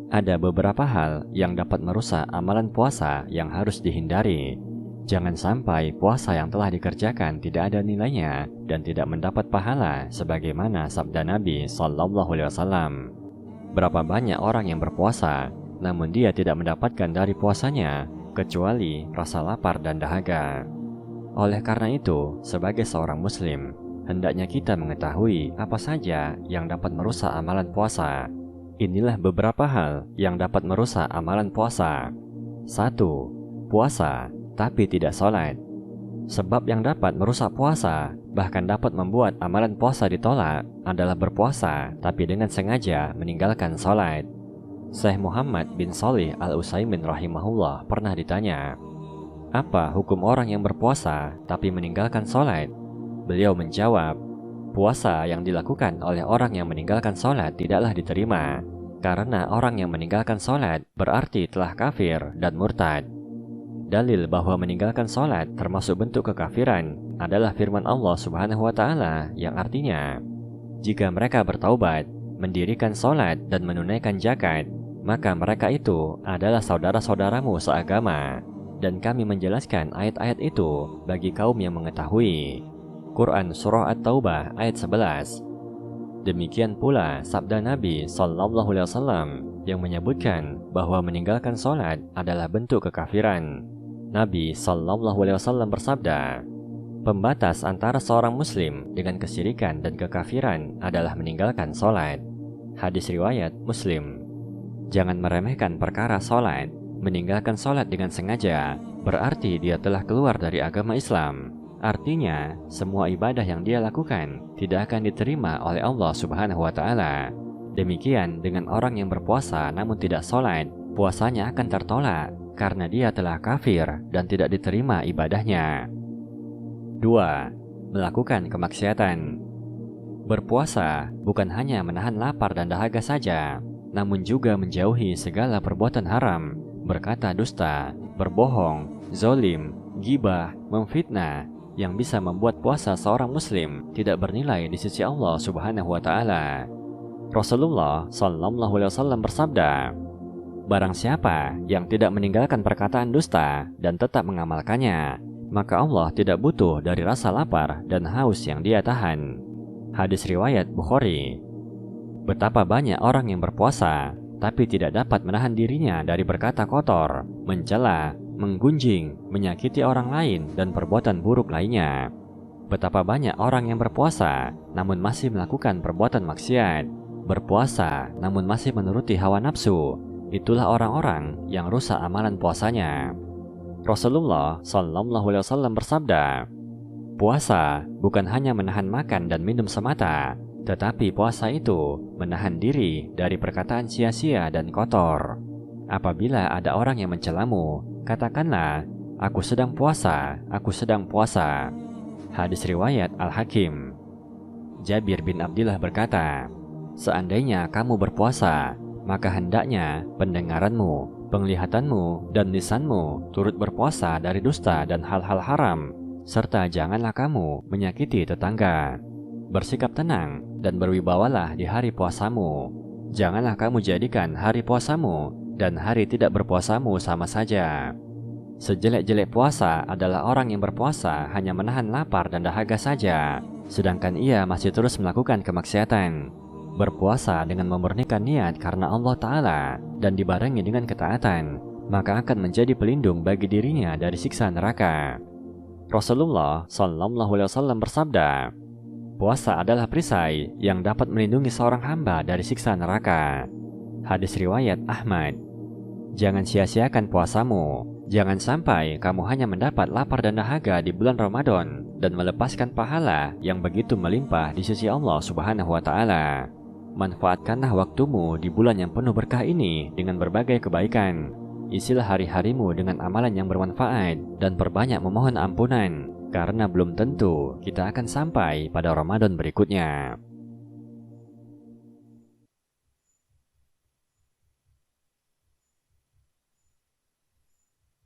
Ada beberapa hal yang dapat merusak amalan puasa yang harus dihindari. Jangan sampai puasa yang telah dikerjakan tidak ada nilainya dan tidak mendapat pahala sebagaimana sabda Nabi Shallallahu Alaihi Wasallam. Berapa banyak orang yang berpuasa, namun dia tidak mendapatkan dari puasanya kecuali rasa lapar dan dahaga. Oleh karena itu, sebagai seorang muslim, hendaknya kita mengetahui apa saja yang dapat merusak amalan puasa. Inilah beberapa hal yang dapat merusak amalan puasa. 1. Puasa tapi tidak sholat. Sebab yang dapat merusak puasa, bahkan dapat membuat amalan puasa ditolak, adalah berpuasa tapi dengan sengaja meninggalkan sholat. Syekh Muhammad bin Shalih Al-Utsaimin rahimahullah pernah ditanya, apa hukum orang yang berpuasa tapi meninggalkan sholat? Beliau menjawab, puasa yang dilakukan oleh orang yang meninggalkan sholat tidaklah diterima, karena orang yang meninggalkan sholat berarti telah kafir dan murtad. Dalil bahwa meninggalkan sholat termasuk bentuk kekafiran adalah firman Allah Subhanahu wa Ta'ala yang artinya, jika mereka bertaubat, mendirikan sholat dan menunaikan zakat, maka mereka itu adalah saudara-saudaramu seagama. Dan kami menjelaskan ayat-ayat itu bagi kaum yang mengetahui. Quran Surah At-Taubah ayat 11. Demikian pula sabda Nabi Sallallahu Alaihi Wasallam yang menyebutkan bahwa meninggalkan sholat adalah bentuk kekafiran. Nabi Sallallahu Alaihi Wasallam bersabda, pembatas antara seorang muslim dengan kesyirikan dan kekafiran adalah meninggalkan sholat. Hadis riwayat Muslim. Jangan meremehkan perkara sholat. Meninggalkan sholat dengan sengaja berarti dia telah keluar dari agama Islam. Artinya, semua ibadah yang dia lakukan tidak akan diterima oleh Allah Subhanahu wa Ta'ala. Demikian dengan orang yang berpuasa namun tidak sholat, puasanya akan tertolak karena dia telah kafir dan tidak diterima ibadahnya. 2. Melakukan kemaksiatan. Berpuasa bukan hanya menahan lapar dan dahaga saja, namun juga menjauhi segala perbuatan haram, berkata dusta, berbohong, zolim, gibah, memfitnah, yang bisa membuat puasa seorang muslim tidak bernilai di sisi Allah Subhanahu wa Ta'ala. Rasulullah Sallallahu Alaihi Wasallam bersabda, barang siapa yang tidak meninggalkan perkataan dusta dan tetap mengamalkannya, maka Allah tidak butuh dari rasa lapar dan haus yang dia tahan. Hadis riwayat Bukhari. Betapa banyak orang yang berpuasa tapi tidak dapat menahan dirinya dari berkata kotor, mencela, menggunjing, menyakiti orang lain, dan perbuatan buruk lainnya. Betapa banyak orang yang berpuasa namun masih melakukan perbuatan maksiat, berpuasa namun masih menuruti hawa nafsu. Itulah orang-orang yang rusak amalan puasanya. Rasulullah Sallallahu Alaihi Wasallam bersabda, puasa bukan hanya menahan makan dan minum semata, tetapi puasa itu menahan diri dari perkataan sia-sia dan kotor. Apabila ada orang yang mencelamu, katakanlah, aku sedang puasa, aku sedang puasa. Hadis riwayat Al-Hakim. Jabir bin Abdillah berkata, seandainya kamu berpuasa, maka hendaknya pendengaranmu, penglihatanmu, dan lisanmu turut berpuasa dari dusta dan hal-hal haram, serta janganlah kamu menyakiti tetangga. Bersikap tenang dan berwibawalah di hari puasamu. Janganlah kamu jadikan hari puasamu dan hari tidak berpuasamu sama saja. Sejelek-jelek puasa adalah orang yang berpuasa hanya menahan lapar dan dahaga saja, sedangkan ia masih terus melakukan kemaksiatan. Berpuasa dengan memurnikan niat karena Allah Ta'ala dan dibarengi dengan ketaatan, maka akan menjadi pelindung bagi dirinya dari siksa neraka. Rasulullah Sallallahu Alaihi Wasallam bersabda, puasa adalah perisai yang dapat melindungi seorang hamba dari siksa neraka. Hadis riwayat Ahmad. Jangan sia-siakan puasamu. Jangan sampai kamu hanya mendapat lapar dan dahaga di bulan Ramadan dan melepaskan pahala yang begitu melimpah di sisi Allah Subhanahu wa Ta'ala. Manfaatkanlah waktumu di bulan yang penuh berkah ini dengan berbagai kebaikan. Isilah hari-harimu dengan amalan yang bermanfaat dan perbanyak memohon ampunan, karena belum tentu kita akan sampai pada Ramadan berikutnya.